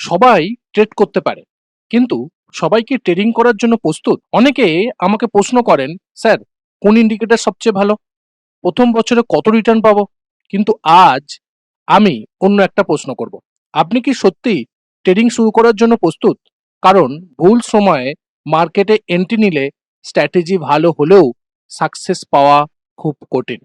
সবাই ট্রেড করতে পারে, কিন্তু সবাই কি ট্রেডিং করার জন্য প্রস্তুত? অনেকে আমাকে প্রশ্ন করেন, স্যার কোন ইন্ডিকেটর সবচেয়ে ভালো, প্রথম বছরে কত রিটার্ন পাবো? কিন্তু আজ আমি অন্য একটা প্রশ্ন করব, আপনি কি সত্যি ট্রেডিং শুরু করার জন্য প্রস্তুত? কারণ ভুল সময়ে মার্কেটে এন্ট্রি নিলে স্ট্র্যাটেজি ভালো হলেও সাকসেস পাওয়া খুব কঠিন।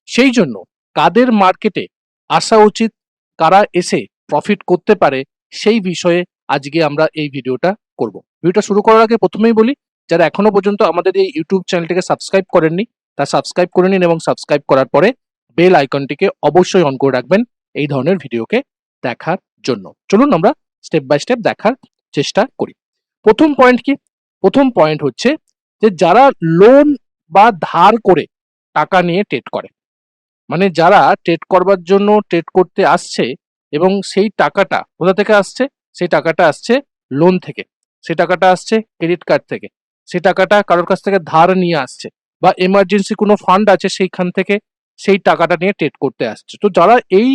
সেই জন্য কাদের মার্কেটে আসা উচিত, কারা এসে প্রফিট করতে পারে, সেই বিষয়ে আজকে আমরা এই ভিডিওটা করব। ভিডিওটা শুরু করার আগে প্রথমেই বলি, যারা এখনো পর্যন্ত আমাদের এই ইউটিউব চ্যানেলটিকে সাবস্ক্রাইব করেননি, তা সাবস্ক্রাইব করে নিন এবং সাবস্ক্রাইব করার পরে বেল আইকনটিকে অবশ্যই অন করে রাখবেন এই ধরনের ভিডিওকে দেখার জন্য। চলুন আমরা স্টেপ বাই স্টেপ দেখার চেষ্টা করি। প্রথম পয়েন্ট কি? প্রথম পয়েন্ট হচ্ছে যে যারা লোন বা ধার করে টাকা নিয়ে ট্রেড করে, মানে যারা ট্রেড করবার জন্য ট্রেড করতে আসছে এবং সেই টাকাটা কোথা থেকে আসছে? সেই টাকাটা আসছে লোন থেকে, সেই টাকাটা আসছে ক্রেডিট কার্ড থেকে, সেই টাকাটা কারোর কাছ থেকে ধার নিয়ে আসছে, বা এমার্জেন্সি কোনো ফান্ড আছে সেইখান থেকে সেই টাকাটা নিয়ে ট্রেড করতে আসছে। তো যারা এই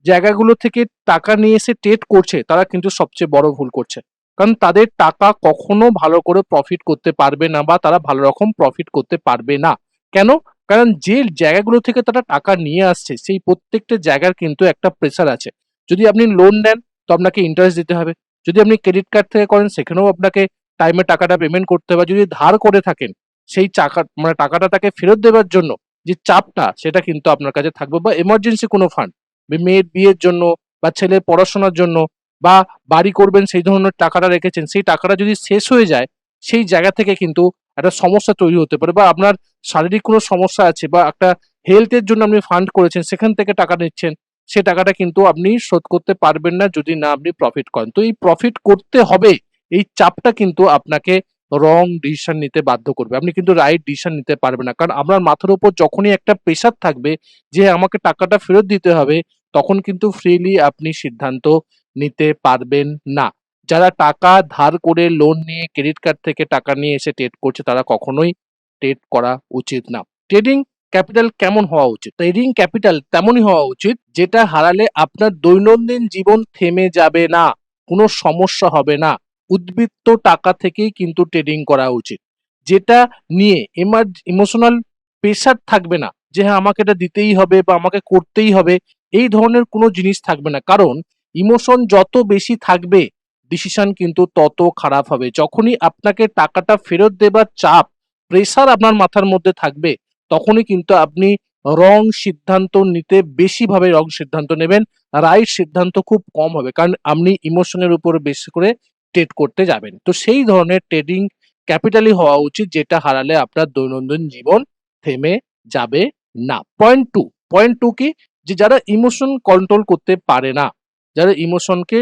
জায়গাগুলো থেকে টাকা নিয়ে এসে ট্রেড করছে তারা কিন্তু সবচেয়ে বড় ভুল করছে, কারণ তাদের টাকা কখনো ভালো করে প্রফিট করতে পারবে না, বা তারা ভালো রকম প্রফিট করতে পারবে না। কেন? কারণ যে জায়গাগুলো থেকে তারা টাকা নিয়ে আসছে সেই প্রত্যেকটা জায়গার কিন্তু একটা প্রেসার আছে। যদি আপনি লোন নেন তো আপনাকে ইন্টারেস্ট দিতে হবে, যদি আপনি ক্রেডিট কার্ড থেকে করেন সেখানেও আপনাকে টাইমে টাকাটা পেমেন্ট করতে হবে, যদি ধার করে থাকেন সেই টাকাটা তাকে ফেরত দেওয়ার জন্য যে চাপটা সেটা কিন্তু আপনার কাছে থাকবে, বা এমার্জেন্সি কোনো ফান্ড, মেয়ের বিয়ের জন্য বা ছেলের পড়াশোনার জন্য বা বাড়ি করবেন সেই ধরনের টাকাটা রেখেছেন, সেই টাকাটা যদি শেষ হয়ে যায় সেই জায়গা থেকে কিন্তু একটা সমস্যা তৈরি হতে পারে, বা আপনার শারীরিক কোনো সমস্যা আছে বা একটা হেলথের জন্য আপনি ফান্ড করেছেন সেখান থেকে টাকা নিচ্ছেন, সে টাকাটা কিন্তু আপনি শোধ করতে পারবেন না যদি না আপনি প্রফিট করেন। তো এই প্রফিট করতে হবে, এই চাপটা কিন্তু আপনাকে রং ডিসিশন নিতে বাধ্য করবে, আপনি কিন্তু রাইট ডিসিশন নিতে পারবেন না। কারণ আপনার মাথার উপর যখনই একটা প্রেশার থাকবে যে আমাকে টাকাটা ফেরত দিতে হবে, তখন কিন্তু ফ্রিলি আপনি সিদ্ধান্ত নিতে পারবেন না। যারা টাকা ধার করে লোন নিয়ে ক্রেডিট কার্ড থেকে টাকা নিয়ে এসে ট্রেড করছে তারা কখনোই ট্রেড করা উচিত না। ট্রেডিং ক্যাপিটাল কেমন হওয়া উচিত? ট্রেডিং ক্যাপিটাল তেমনই হওয়া উচিত যেটা হারালে আপনার দৈনন্দিন জীবন থেমে যাবে না, কোনো সমস্যা হবে না। উদ্বৃত্ত টাকা থেকেই কিন্তু ট্রেডিং করা উচিত, যেটা নিয়ে ইমোশনাল প্রেশার থাকবে না যে হ্যাঁ আমাকে এটা দিতেই হবে বা আমাকে করতেই হবে, এই ধরনের কোনো জিনিস থাকবে না। কারণ ইমোশন যত বেশি থাকবে ডিসিশন কিন্তু তত খারাপ হবে। যখনই আপনাকে টাকাটা ফেরত দেবার চাপ, প্রেসার আপনার মাথার মধ্যে থাকবে, তখনই কিন্তু আপনি রং সিদ্ধান্ত নিতে বেশিভাবে রং সিদ্ধান্ত নেবেন, রাইট সিদ্ধান্ত খুব কম হবে, কারণ আপনি ইমোশনের উপর বেশি করে ট্রেড করতে যাবেন। তো সেই ধরনের ট্রেডিং ক্যাপিটালই হওয়া উচিত যেটা হারালে আপনার দৈনন্দিন জীবন থেমে যাবে না। পয়েন্ট টু, পয়েন্ট টু কি? যে যারা ইমোশন কন্ট্রোল করতে পারে না, যারা ইমোশনকে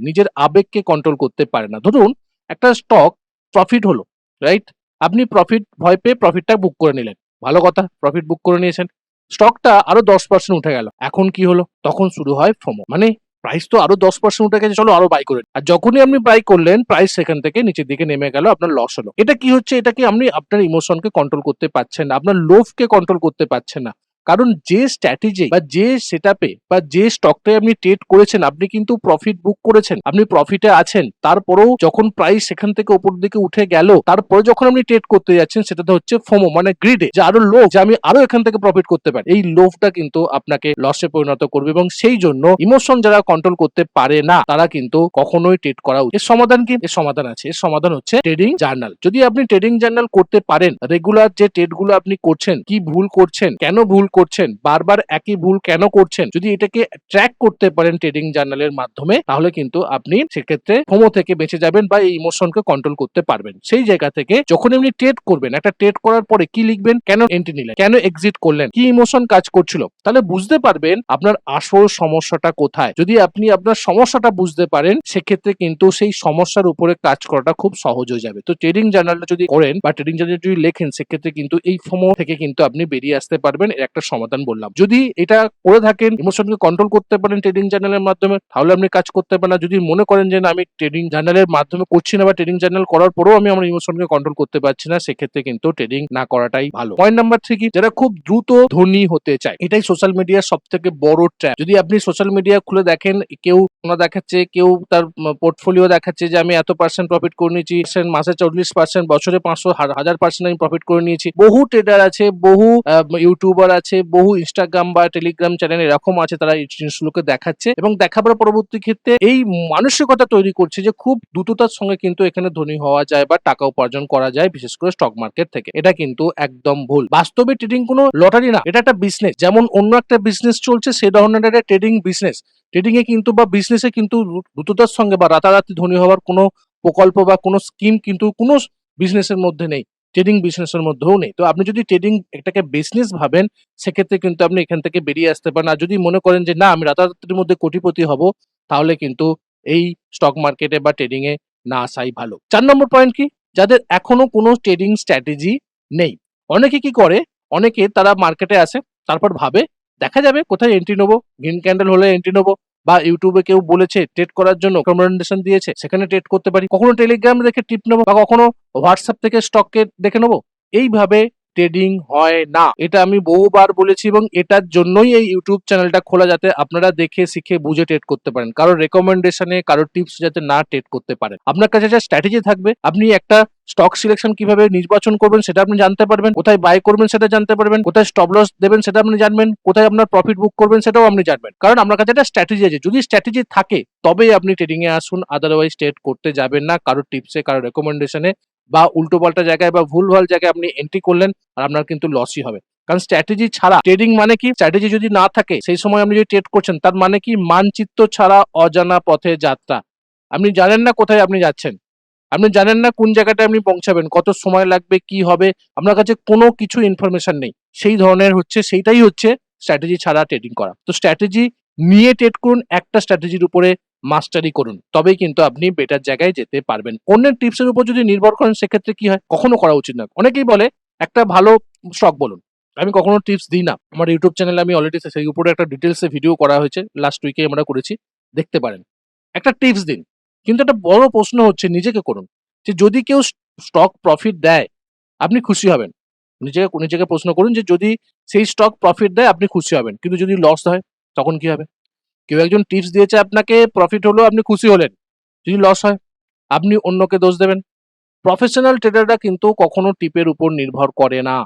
নিজের আবেগকে কন্ট্রোল করতে পারে না। ধরুন একটা স্টক প্রফিট হলো, রাইট? আপনি প্রফিট ভয় পেয়ে প্রফিটটা বুক করে নিলেন, ভালো কথা, প্রফিট বুক করে নিয়েছেন, স্টকটা আরো 10% উঠে গেল, এখন কি হলো? তখন শুরু হয় ফোমো, মানে প্রাইস তো আরো 10% উঠে গেছে, চলো আরো বাই করে। আর যখনই আপনি বাই করলেন প্রাইস সেখান থেকে নিচের দিকে নেমে গেল, আপনার লস হলো। এটা কি হচ্ছে? এটা কি আপনি আপনার ইমোশনকে কন্ট্রোল করতে পারছেন না, আপনার লোভকে কন্ট্রোল করতে পারছেন না। কারণ যে স্ট্র্যাটেজি বা যে সেটআপে বা যে স্টকটায় আপনি ট্রেড করেছেন, আপনি কিন্তু প্রফিট বুক করেছেন, আপনি প্রফিটে আছেন, তারপরেও যখন প্রাইস সেখান থেকে উপর দিকে উঠে গেল, তারপরে যখন আপনি ট্রেড করতে যাচ্ছেন সেটাতে হচ্ছে ফোমো, মানে গ্রিডে, যে আরো লোভ, যে আমি আরো এখান থেকে প্রফিট করতে পারি। এই লোভটা কিন্তু আপনাকে লসে পরিণত করবে, এবং সেই জন্য ইমোশন যারা কন্ট্রোল করতে পারে না তারা কিন্তু কখনোই ট্রেড করা উচিত। এর সমাধান কি? এর সমাধান আছে, এর সমাধান হচ্ছে ট্রেডিং জার্নাল। যদি আপনি ট্রেডিং জার্নাল করতে পারেন, রেগুলার যে ট্রেড গুলো আপনি করছেন, কি ভুল করছেন, কেন ভুল করছেন, বারবার একই ভুল কেন করছেন, যদি এটাকে ট্র্যাক করতে পারেন ট্রেডিং জার্নালের মাধ্যমে, তাহলে কিন্তু আপনি সেক্ষেত্রে ফোমো থেকে বেঁচে যাবেন বা এই ইমোশনকে কন্ট্রোল করতে পারবেন। সেই জায়গা থেকে যখন আপনি ট্রেড করবেন, একটা ট্রেড করার পরে কি লিখবেন, কেন এন্ট্রি নিলেন, কেন এক্সিট করলেন, কি ইমোশন কাজ করছিল, তাহলে বুঝতে পারবেন আপনার আসল সমস্যাটা কোথায়। যদি আপনি আপনার সমস্যাটা বুঝতে পারেন সেক্ষেত্রে কিন্তু সেই সমস্যার উপরে কাজ করাটা খুব সহজ হয়ে যাবে। তো ট্রেডিং জার্নালটা যদি করেন বা ট্রেডিং জার্নাল যদি লেখেন সেক্ষেত্রে কিন্তু এই ফোমো থেকে কিন্তু আপনি বেরিয়ে আসতে পারবেন, এর একটা সমস্যার সমাধান বললাম। যদি এটা করে থাকেন, ইমোশনকে কন্ট্রোল করতে পারেন ট্রেডিং জার্নালের মাধ্যমে, তাহলে আপনি কাজ করতে পারেন। আর যদি মনে করেন যে না, আমি ট্রেডিং জার্নালের মাধ্যমে করছি না বা ট্রেডিং জার্নাল করার পরেও আমি আমার ইমোশনকে কন্ট্রোল করতে পারছি না, সেক্ষেত্রে কিন্তু ট্রেডিং না করাটাই ভালো। পয়েন্ট নাম্বার 3 কি, যারা খুব দ্রুত ধনী হতে চায়, এটাই সোশ্যাল মিডিয়ার সবথেকে বড় ট্র্যাপ। যদি আপনি সোশ্যাল মিডিয়া খুলে দেখেন, কেউ দেখাচ্ছে, কেউ তার পোর্টফোলিও দেখাচ্ছে যে আমি এত % প্রফিট করে নিয়েছি, মাসে 40%, বছরে 500, 1000% আমি প্রফিট করে নিয়েছি। বহু ট্রেডার আছে, বহু ইউটিউবার আছে, বহু ইনস্টাগ্রাম বা টেলিগ্রাম চ্যানেল এরকম আছে, তারা এই জিনিসগুলোকে দেখাচ্ছে এবং দেখাবার পরবর্তী ক্ষেত্রে এই মানসিকতা তৈরি করছে যে খুব দ্রুততার সঙ্গে কিন্তু এখানে ধনী হওয়া যায় বা টাকা উপার্জন করা যায়, বিশেষ করে স্টক মার্কেট থেকে। এটা কিন্তু একদম ভুল। বাস্তবে ট্রেডিং কোনো লটারি না, এটা একটা বিজনেস। যেমন অন্য একটা বিজনেস চলছে, সে ধরনের একটা ট্রেডিং বিজনেস। ট্রেডিং এ কিন্তু বা বিজনেসে কিন্তু দ্রুততার সঙ্গে বা রাতারাতি ধনী হওয়ার কোনো প্রকল্প বা কোনো স্কিম কিন্তু কোনো বিজনেসের মধ্যে নেই, ট্রেডিং বিজনেসের মধ্যেও নেই। তো আপনি যদি ট্রেডিং এটাকে বিজনেস ভাবেন, সেক্ষেত্রে কিন্তু আপনি এখান থেকে বেরিয়ে আসতে পারেন। আর যদি মনে করেন যে না, আমি রাতারাতির মধ্যে কোটিপতি হব, তাহলে কিন্তু এই স্টক মার্কেটে বা ট্রেডিং এ না আসাই ভালো। 4 নম্বর পয়েন্ট কি, যাদের এখনো কোনো ট্রেডিং স্ট্র্যাটেজি নেই। অনেকে কি করে, অনেকে তারা মার্কেটে আসে, তারপর ভাবে দেখা যাবে কোথায় এন্ট্রি নেবো, গ্রিন ক্যান্ডেল হলে এন্ট্রি নেবো, বা ইউটিউবে কেউ বলেছে ট্রেড করার জন্য, রেকমেন্ডেশন দিয়েছে, সেখানে ট্রেড করতে পারি। কখনো টেলিগ্রাম দেখে টিপ নেবো, বা কখনো হোয়াটসঅ্যাপ থেকে স্টককে দেখে নেবো। এইভাবে ট্রেডিং হয় না, এটা আমি বহুবার বলেছি এবং এটার জন্যই এই ইউটিউব চ্যানেলটা খোলা, যাতে আপনারা দেখে শিখে বুঝে ট্রেড করতে পারেন। কারোর রেকমেন্ডেশনে, কারোর টিপস যাতে না ট্রেড করতে পারেন। আপনার কাছে যে স্ট্র্যাটেজি থাকবে, আপনি একটা স্টক সিলেকশন কিভাবে নির্বাচন করবেন সেটা আপনি জানতে পারবেন, কোথায় বাই করবেন সেটা জানতে পারবেন, কোথায় স্টপ লস দেবেন সেটা আপনি জানবেন, কোথায় আপনার প্রফিট বুক করবেন সেটাও আপনি জানবেন। কারণ আপনার কাছে একটা স্ট্র্যাটেজি আছে। যদি স্ট্র্যাটেজি থাকে তবেই আপনি ট্রেডিং এ আসুন, আদারওয়াইজ ট্রেড করতে যাবেন না কারোর টিপসে, কারোর রেকমেন্ডেশনে বা উল্টো পাল্টা জায়গায় বা ভুলভাল জায়গায় আপনি এন্ট্রি করলেন, আর আপনার কিন্তু লসই হবে। কারণ স্ট্র্যাটেজি ছাড়া ট্রেডিং মানে কি, স্ট্র্যাটেজি যদি না থাকে সেই সময় আপনি যদি ট্রেড করছেন, তার মানে কি মানচিত্র ছাড়া অজানা পথে যাত্রা। আপনি জানেন না কোথায় আপনি যাচ্ছেন, আপনি জানেন না কোন জায়গাটায় আপনি পৌঁছাবেন, কত সময় লাগবে, কি হবে, আপনার কাছে কোনো কিছু ইনফরমেশন নেই। সেই ধরনের সেইটাই হচ্ছে স্ট্র্যাটেজি ছাড়া ট্রেডিং করা। তো স্ট্র্যাটেজি নিয়ে ট্রেড করুন, একটা স্ট্র্যাটেজির উপরে মাস্টারি করুন, তবেই কিন্তু আপনি বেটার জায়গায় যেতে পারবেন। অন্যের টিপসের উপর যদি নির্ভর করেন, সেক্ষেত্রে কি হয়, কখনো করা উচিত না। অনেকেই বলে একটা ভালো স্টক বলুন, আমি কখনো টিপস দিই না। আমার ইউটিউব চ্যানেলে আমি অলরেডি সেই উপরে একটা ডিটেলসে ভিডিও করা হয়েছে, লাস্ট উইকে আমরা করেছি, দেখতে পারেন। একটা টিপস দিন, কিন্তু একটা বড় প্রশ্ন হচ্ছে নিজেকে করুন যে যদি কেউ স্টক প্রফিট দেয়, আপনি খুশি হবেন। নিজেকে নিজেকে প্রশ্ন করুন যে যদি সেই স্টক প্রফিট দেয় আপনি খুশি হবেন, কিন্তু যদি লস হয় তখন কি হবে? কেউ একজন টিপস দিয়েছে আপনাকে, প্রফিট হলো, আপনি খুশি হলেন, যদি লস হয় আপনি অন্যকে দোষ দেবেন। প্রফেশনাল ট্রেডাররা কিন্তু কখনো টিপের উপর নির্ভর করে না,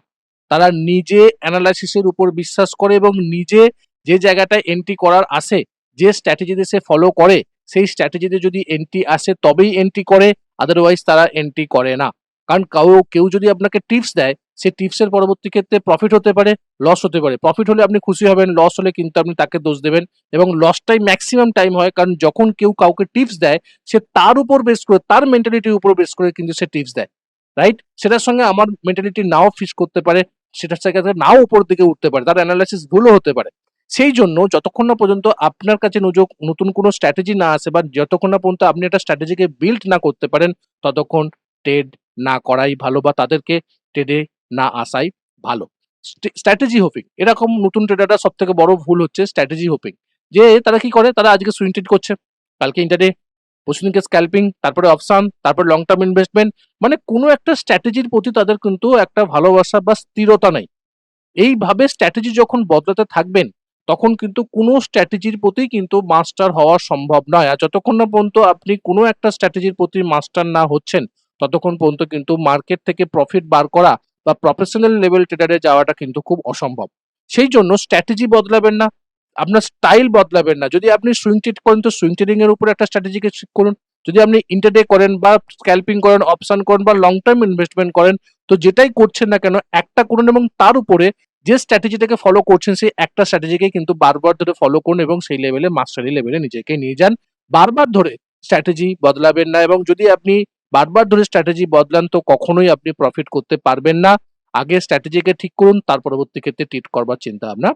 তারা নিজে অ্যানালাইসিসের উপর বিশ্বাস করে এবং নিজে যে জায়গাটায় এন্ট্রি করার আসে, যে স্ট্র্যাটেজিতে সে ফলো করে, সেই স্ট্র্যাটেজিতে যদি এন্ট্রি আসে তবেই এন্ট্রি করে, আদারওয়াইজ তারা এন্ট্রি করে না। কারণ কেউ যদি আপনাকে টিপস দেয়, সেই টিপসের পরবর্তী ক্ষেত্রে প্রফিট হতে পারে, লস হতে পারে। প্রফিট হলে আপনি খুশি হবেন, লস হলে কিন্তু আপনি তাকে দোষ দেবেন। এবং লসটাই ম্যাক্সিমাম টাইম হয়, কারণ যখন কেউ কাউকে টিপস দেয়, সে তার উপর বেস করে, তার মেন্টালিটির উপর বেস করে কিন্তু সে টিপস দেয়, রাইট? সেটার সঙ্গে আমার মেন্টালিটি নাও ফিট করতে পারে, সেটার থেকে নাও উপর দিকে উঠতে পারে, তার অ্যানালাইসিস ভুলও হতে পারে। সেই জন্য যতক্ষণ না পর্যন্ত আপনার কাছে নতুন কোনো স্ট্র্যাটেজি না আসে, বা যতক্ষণ না পর্যন্ত আপনি একটা স্ট্র্যাটেজিকে বিল্ড না করতে পারেন, ততক্ষণ ট্রেড না করাই ভালো, বা তাদেরকে ট্রেডে না আসাই ভালো। স্ট্র্যাটেজি হোপিং, এরকম নতুন ট্রেডাররা সব থেকে বড় ভুল হচ্ছে স্ট্র্যাটেজি হোপিং। যে তারা কি করে, তারা আজকে সুইং ট্রেড করছে, কালকে ইন্টারডে, পরশুদিনকে স্ক্যাল্পিং, তারপরে অপশন, তারপরে লং টার্ম ইনভেস্টমেন্ট। মানে কোনো একটা স্ট্র্যাটেজির প্রতি তাদের কিন্তু একটা ভালোবাসা বা স্থিরতা নেই। এইভাবে স্ট্র্যাটেজি যখন বদলাতে থাকবেন, তখন কিন্তু কোনো স্ট্র্যাটেজির প্রতি কিন্তু মাস্টার হওয়া সম্ভব নয়। আর যতক্ষণ না পর্যন্ত আপনি কোনো একটা স্ট্র্যাটেজির প্রতি মাস্টার না হচ্ছেন, ততক্ষণ পর্যন্ত কিন্তু মার্কেট থেকে প্রফিট বার করা বা প্রফেশনাল লেভেল ট্রেডারে যাওয়াটা কিন্তু খুব অসম্ভব। সেই জন্য স্ট্র্যাটেজি বদলাবেন না, আপনার স্টাইল বদলাবেন না। যদি আপনি সুইং ট্রেড করেন, তো সুইং ট্রেডিং এর উপর একটা স্ট্র্যাটেজিকে ঠিক করুন। যদি আপনি ইন্টারডে করেন বা স্ক্যাল্পিং করেন, অপশন করেন বা লং টার্ম ইনভেস্টমেন্ট করেন, তো যেটাই করছেন না কেন, একটা করুন এবং তার উপরে যে স্ট্র্যাটেজিটাকে ফলো করছেন, সেই একটা স্ট্র্যাটেজিকে কিন্তু বারবার ধরে ফলো করুন এবং সেই লেভেলে, মাস্টারি লেভেলে নিজেকে নিয়ে যান। বারবার ধরে স্ট্র্যাটেজি বদলাবেন না, এবং যদি আপনি বারবার ধরে স্ট্র্যাটেজি বদলান, তো কখনোই আপনি প্রফিট করতে পারবেন না। আগে স্ট্র্যাটেজিকে ঠিক করুন, তার পরবর্তী ক্ষেত্রে ট্রেড করবার চিন্তা ভাবনা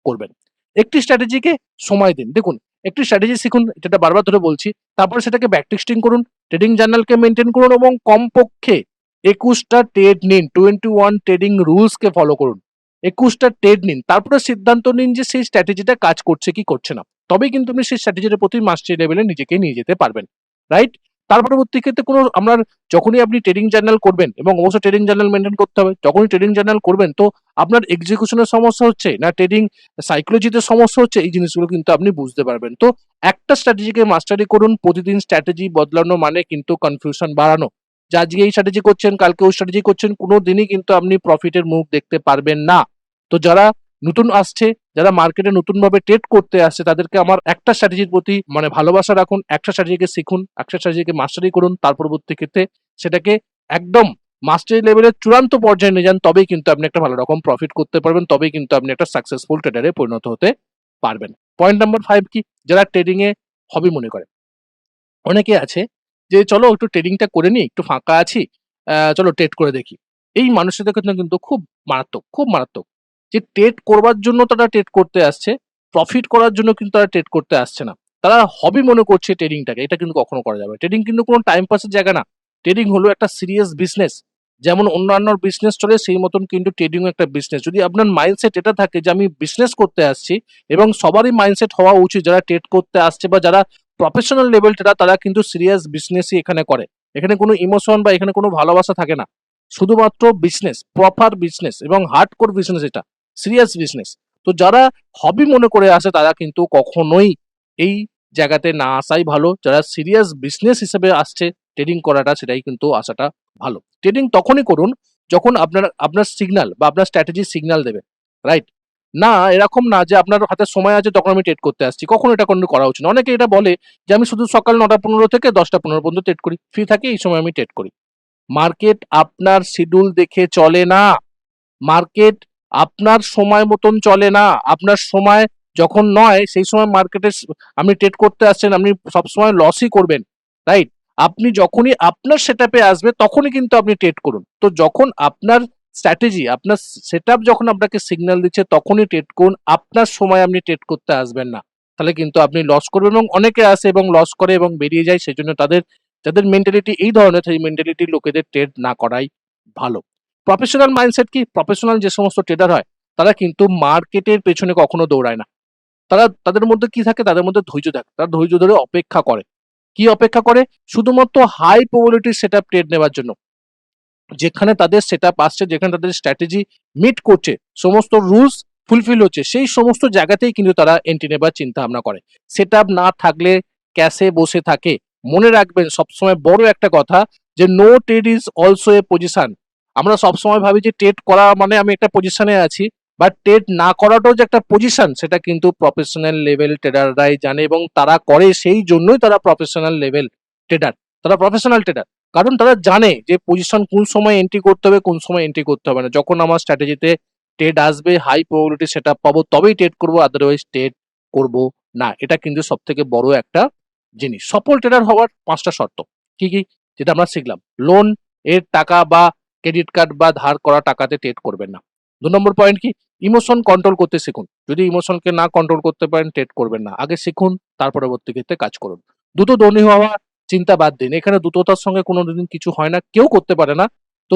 করবেন। একটি স্ট্র্যাটেজিকে সময় দিন। দেখুন, একটি স্ট্র্যাটেজি শিখুন, এটা বারবার ধরে বলছি, তারপরে সেটাকে ব্যাক টেস্টিং করুন, ট্রেডিং জার্নালকে মেনটেন করুন এবং কমপক্ষে 21টা ট্রেড নিন, 21 ট্রেডিং রুলসকে ফলো করুন। 21টা ট্রেড নিন, তারপরে সিদ্ধান্ত নিন যে সেই স্ট্র্যাটেজিটা কাজ করছে কি করছে না। তবেই কিন্তু আপনি সেই স্ট্র্যাটেজির প্রতি মাস্টারি লেভেলে নিজেকে নিয়ে যেতে পারবেন, রাইট? তার পরবর্তী ক্ষেত্রে কোনো আপনার যখনই আপনি ট্রেডিং জার্নাল করবেন, এবং অবশ্যই ট্রেডিং জার্নাল মেনটেন করতে হবে, যখনই ট্রেডিং জার্নাল করবেন তো আপনার এক্সিকিউশনের সমস্যা হচ্ছে না ট্রেডিং সাইকোলজিতে সমস্যা হচ্ছে, এই জিনিসগুলো কিন্তু আপনি বুঝতে পারবেন। তো একটা স্ট্র্যাটেজিকে মাস্টারি করুন, প্রতিদিন স্ট্র্যাটেজি বদলানো মানে কিন্তু কনফিউশন বাড়ানো। যে আজকে এই স্ট্র্যাটেজি করছেন, কালকে ওই স্ট্র্যাটেজি করছেন, কোনো দিনই কিন্তু আপনি প্রফিটের মুখ দেখতে পারবেন না। তো যারা নতুন আসছে, যারা মার্কেটে নতুন ভাবে ট্রেড করতে আসছে, তাদেরকে আমার একটা স্ট্র্যাটেজির প্রতি মানে ভালোবাসা রাখুন, একটা স্ট্র্যাটেজিকে শিখুন, একটা স্ট্র্যাটেজিকে মাস্টারি করুন, তার পরবর্তী ক্ষেত্রে সেটাকে একদম মাস্টারি লেভেলের চূড়ান্ত পর্যায়ে নিয়ে যান, তবেই কিন্তু আপনি একটা ভালো রকম প্রফিট করতে পারবেন, তবেই কিন্তু আপনি একটা সাকসেসফুল ট্রেডারে পরিণত হতে পারবেন। পয়েন্ট নাম্বার 5 কি? যারা ট্রেডিং এ হবি মনে করে। অনেকে আছে যে চলো একটু ট্রেডিংটা করে নিই, একটু ফাঁকা আছি, চলো ট্রেড করে দেখি। এই মানুষদের ক্ষেত্রে কিন্তু খুব মারাত্মক, খুব মারাত্মক। যে ট্রেড করবার জন্য তারা ট্রেড করতে আসছে, প্রফিট করার জন্য কিন্তু তারা ট্রেড করতে আসছে না। তারা হবি মনে করছে ট্রেডিংটাকে, এটা কিন্তু কখনো করা যাবে না। ট্রেডিং কিন্তু কোনো টাইম পাসের জায়গা না। ট্রেডিং হলো একটা সিরিয়াস বিজনেস। যেমন অন্যান্য বিজনেস চলে সেই মতন কিন্তু ট্রেডিংও একটা বিজনেস। যদি আপনার মাইন্ডসেট এটা থাকে যে আমি বিজনেস করতে আসছি, এবং সবারই মাইন্ডসেট হওয়া উচিত যারা ট্রেড করতে আসছে বা যারা প্রফেশনাল লেভেল ট্রেডার, তারা কিন্তু সিরিয়াস বিজনেসই এখানে করে। এখানে কোনো ইমোশন বা এখানে কোনো ভালোবাসা থাকে না। শুধুমাত্র বিজনেস, প্রপার বিজনেস এবং হার্ডকোর বিজনেস, এটা সিরিয়াস বিজনেস। তো যারা হবি মনে করে আসে তারা কিন্তু কখনোই এই জায়গাতে না আসাই ভালো। যারা সিরিয়াস বিজনেস হিসেবে আসছে ট্রেডিং করাটা, সেটাই কিন্তু আসাটা ভালো। ট্রেডিং তখনই করুন যখন আপনার আপনার সিগন্যাল বা আপনার স্ট্র্যাটেজি সিগন্যাল দেবে, রাইট? না এরকম না যে আপনার হাতে সময় আছে তখন আমি ট্রেড করতে আসছি, কখনো এটা কোনো করা উচিত না। অনেকে এটা বলে যে আমি শুধু সকাল 9:15 থেকে 10:15 পর্যন্ত ট্রেড করি, ফ্রি থাকি এই সময় আমি ট্রেড করি। মার্কেট আপনার শিডিউল দেখে চলে না। মার্কেট আপনার সময় মতন চলে না। আপনার সময় যখন নয় সেই সময় মার্কেটে আপনি ট্রেড করতে আসছেন, আপনি সবসময় লসই করবেন, রাইট? আপনি যখনই আপনার সেটআপে আসবে তখনই কিন্তু আপনি ট্রেড করুন। তো যখন আপনার স্ট্র্যাটেজি, আপনার সেটআপ যখন আপনাকে সিগন্যাল দিচ্ছে তখনই ট্রেড করুন। আপনার সময় আপনি ট্রেড করতে আসবেন না, তাহলে কিন্তু আপনি লস করবেন। এবং অনেকে আসে এবং লস করে এবং বেরিয়ে যায়, সেজন্য তাদের যাদের মেন্টালিটি এই ধরনের, সেই মেন্টালিটি লোকেদের ট্রেড না করাই ভালো। প্রফেশনাল মাইন্ডসেট কি? প্রফেশনাল যে সমস্ত ট্রেডার হয় তারা কিন্তু মার্কেটের পেছনে কখনো দৌড়ায় না। তারা তাদের মধ্যে কি থাকে? তাদের মধ্যে ধৈর্য থাকে। তারা ধৈর্য ধরে অপেক্ষা করে। কি অপেক্ষা করে? শুধুমাত্র হাই প্রবাবিলিটির সেটআপ ট্রেড নেওয়ার জন্য। যেখানে তাদের সেটআপ আসছে, যেখানে তাদের স্ট্র্যাটেজি মিট করছে, সমস্ত রুলস ফুলফিল হচ্ছে, সেই সমস্ত জায়গাতেই কিন্তু তারা এন্ট্রি নেবার চিন্তা ভাবনা করে। সেটআপ না থাকলে ক্যাশে বসে থাকে। মনে রাখবেন সবসময় বড় একটা কথা, যে no trade is also a position. আমরা সবসময় ভাবি যে ট্রেড করা মানে আমি একটা পজিশনে আছি, বাট ট্রেড না করাটাও যে একটা পজিশন, সেটা কিন্তু প্রফেশনাল লেভেল ট্রেডাররাই জানে, এবং তারা করে, সেই জন্যই তারা প্রফেশনাল লেভেল ট্রেডার। তারা প্রফেশনাল ট্রেডার, কারণ তারা জানে যে পজিশন কোন সময় এন্ট্রি করতে হবে, কোন সময় এন্ট্রি করতে হবে না। যখন আমার স্ট্র্যাটেজিতে ট্রেড আসবে, হাই প্রবাবিলিটি সেটআপ পাবো, তবেই ট্রেড করবো, আদারওয়াইজ ট্রেড করব না। এটা কিন্তু সব থেকে বড় একটা জিনিস। সফল ট্রেডার হওয়ার 5টা শর্ত কি কি, যেটা আমরা শিখলাম। লোন এর টাকা বা ক্রেডিট কার্ড বা ধার করা টাকাতে ট্রেড করবেন না। 2 নম্বর পয়েন্ট কি? ইমোশন কন্ট্রোল করতে শিখুন। যদি ইমোশনকে না কন্ট্রোল করতে পারেন ট্রেড করবেন না। আগে শিখুন, তার পরবর্তী ক্ষেত্রে কাজ করুন। দ্রুত ধনী হওয়া চিন্তা বাদ দিন। এখানে দ্রুততার সঙ্গে কোনোদিন কিছু হয় না, কেউ করতে পারে না। তো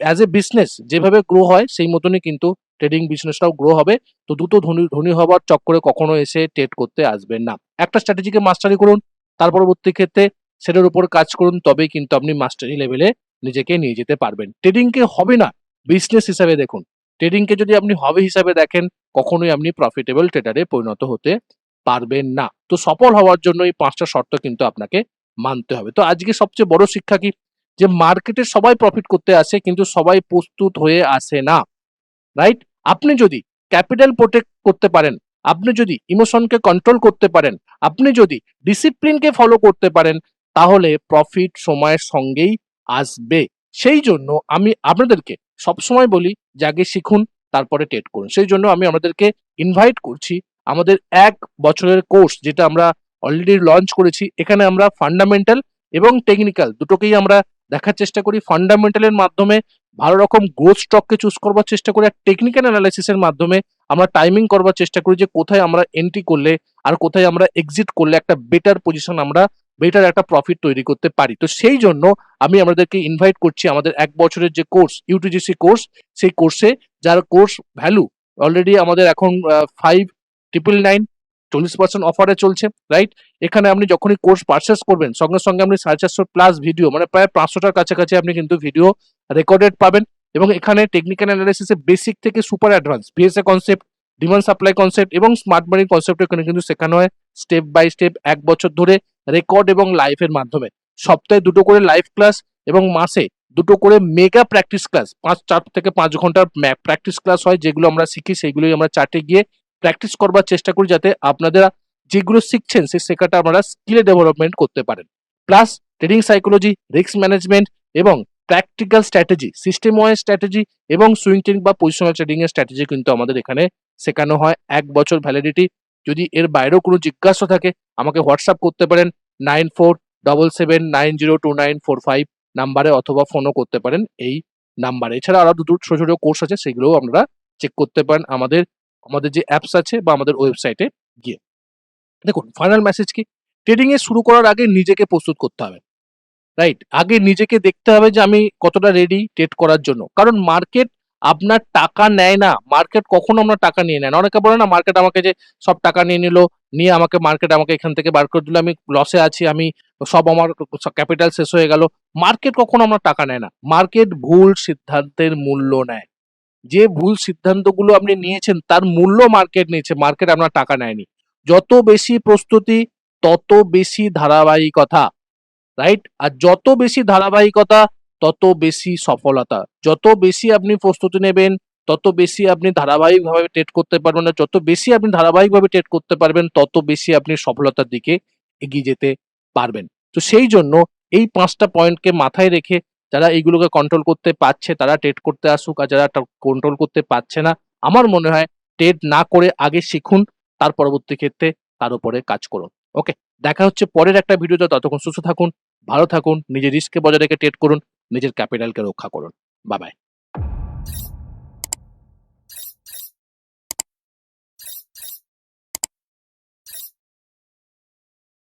অ্যাজ এ বিজনেস যেভাবে গ্রো হয় সেই মতনই কিন্তু ট্রেডিং বিজনেসটাও গ্রো হবে। তো দ্রুত ধনী ধনী হবার চক্করে কখনো এসে ট্রেড করতে আসবেন না। একটা স্ট্র্যাটেজিকে মাস্টারি করুন, তার পরবর্তী ক্ষেত্রে সেটার উপর কাজ করুন, তবেই কিন্তু আপনি মাস্টারি লেভেলে নিজেকে নিয়ে যেতে পারবেন। ট্রেডিংকে হবি না, বিজনেস হিসাবে দেখুন। ট্রেডিংকে যদি আপনি হবি হিসাবে দেখেন, কখনোই আপনি প্রফিটেবল ট্রেডারে পরিণত হতে পারবেন না। তো সফল হওয়ার জন্য এই 5টা শর্ত কিন্তু আপনাকে মানতে হবে। তো আজকে সবচেয়ে বড় শিক্ষা কি? যে মার্কেটে সবাই প্রফিট করতে আসে, কিন্তু সবাই প্রস্তুত হয়ে আসে না, রাইট? আপনি যদি ক্যাপিটাল প্রোটেক্ট করতে পারেন, আপনি যদি ইমোশনকে কন্ট্রোল করতে পারেন, আপনি যদি ডিসিপ্লিনকে ফলো করতে পারেন, তাহলে প্রফিট সময়ের সঙ্গেই আসবে। সেই জন্য আমি আপনাদেরকে সবসময় বলি যে আগে শিখুন, তারপরে ট্রেড করুন। সেই জন্য আমি আপনাদেরকে ইনভাইট করছি আমাদের 1 বছরের কোর্স, যেটা আমরা অলরেডি লঞ্চ করেছি। এখানে আমরা ফান্ডামেন্টাল এবং টেকনিক্যাল দুটোকেই আমরা দেখার চেষ্টা করি। ফান্ডামেন্টালের মাধ্যমে ভালো রকম গ্রোথ স্টককে চুজ করবার চেষ্টা করি, আর টেকনিক্যাল অ্যানালাইসিসের মাধ্যমে আমরা টাইমিং করবার চেষ্টা করি যে কোথায় আমরা এন্ট্রি করলে আর কোথায় আমরা এক্সিট করলে একটা বেটার পজিশন, আমরা বেটার একটা প্রফিট তৈরি করতে পারি। তো সেই জন্য আমি আমাদেরকে ইনভাইট করছি আমাদের 1 বছরের যে কোর্স, ইউটিজিসি কোর্স, সেই কোর্সে যার কোর্স ভ্যালু অলরেডি আমাদের এখন 5,999 40% অফারে চলছে, রাইট? এখানে আপনি যখনই কোর্স পারচেস করবেন সঙ্গে সঙ্গে আপনি 450+ ভিডিও, মানে প্রায় 500টার কাছাকাছি আপনি কিন্তু ভিডিও রেকর্ডেড পাবেন। এবং এখানে টেকনিক্যাল অ্যানালাইসিসে বেসিক থেকে super advance BSA concept, demand supply concept এবং স্মার্ট মানি কনসেপ্ট এখানে কিন্তু শেখানো হয় স্টেপ বাই স্টেপ 1 বছর ধরে, রেকর্ড এবং লাইভের মাধ্যমে। সপ্তাহে 2টো করে লাইভ ক্লাস এবং মাসে 2টো করে মেগা প্র্যাকটিস ক্লাস, 4 থেকে 5 ঘন্টার প্র্যাকটিস ক্লাস হয়, যেগুলো আমরা শিখি সেইগুলোই আমরা চার্টে গিয়ে প্র্যাকটিস করবার চেষ্টা করি, যাতে আপনারা যেগুলো শিখছেন সেই শেখাটা আপনারা স্কিলে ডেভেলপমেন্ট করতে পারেন। Plus trading psychology, risk management এবং practical strategy, system wise strategy এবং সুইং ট্রেডিং বা পজিশনাল ট্রেডিং এর স্ট্র্যাটেজি কিন্তু আমাদের এখানে শেখানো হয়। 1 বছর ভ্যালিডিটি। যদি এর বাইরেও কোনো জিজ্ঞাসা থাকে আমাকে হোয়াটসঅ্যাপ করতে পারেন 9477902945 নাম্বারে, অথবা ফোনও করতে পারেন এই নাম্বারে। এছাড়া আরো দুটো ছোট ছোট কোর্স আছে, সেগুলোও আপনারা চেক করতে পারেন আমাদের আমাদের যে অ্যাপস আছে বা আমাদের ওয়েবসাইটে গিয়ে। দেখুন, ফাইনাল মেসেজ কি? ট্রেডিং এ শুরু করার আগে নিজেকে প্রস্তুত করতে হবে, রাইট? আগে নিজেকে দেখতে হবে যে আমি কতটা রেডি ট্রেড করার জন্য। কারণ মার্কেট আপনার টাকা নেয় না, মার্কেট কখনো আপনার টাকা নিয়ে নেয় না। অনেকে বলে না মার্কেট আমাকে যে সব টাকা নিয়ে নিল, নিয়ে মার্কেট আমাকে এখান থেকে বার করে দিল, আমি লসে আছি, আমি সব আমার ক্যাপিটাল শেষ হয়ে গেল। মার্কেট কখনো আপনার টাকা নেয় না। মার্কেট ভুল সিদ্ধান্তের মূল্য নেয়। যে ভুল সিদ্ধান্তগুলো আপনি নিয়েছেন তার মূল্য মার্কেট নিয়েছে, মার্কেট আপনার টাকা নেয়নি। যত বেশি প্রস্তুতি তত বেশি ধারাবাহিকতা, রাইট? আর যত বেশি ধারাবাহিকতা তত বেশি সফলতা। যত বেশি আপনি প্রস্তুতি নেবেন তত বেশি আপনি ধারাবাহিকভাবে ট্রেড করতে পারবেন, না যত বেশি আপনি ধারাবাহিকভাবে ট্রেড করতে পারবেন তত বেশি আপনি সফলতার দিকে এগিয়ে যেতে পারবেন। তো সেই জন্য এই 5টা পয়েন্টকে মাথায় রেখে যারা এইগুলোকে কন্ট্রোল করতে পারছে তারা ট্রেড করতে আসুক, আর যারা কন্ট্রোল করতে পারছে না, আমার মনে হয় ট্রেড না করে আগে শিখুন, তার পরবর্তী ক্ষেত্রে তার উপরে কাজ করুন। ওকে, দেখা হচ্ছে পরের একটা ভিডিওতে। ততক্ষণ সুস্থ থাকুন, ভালো থাকুন, নিজের রিস্ককে বজায় রেখে ট্রেড করুন, নিজের ক্যাপিটালকে রক্ষা করুন। Bye bye.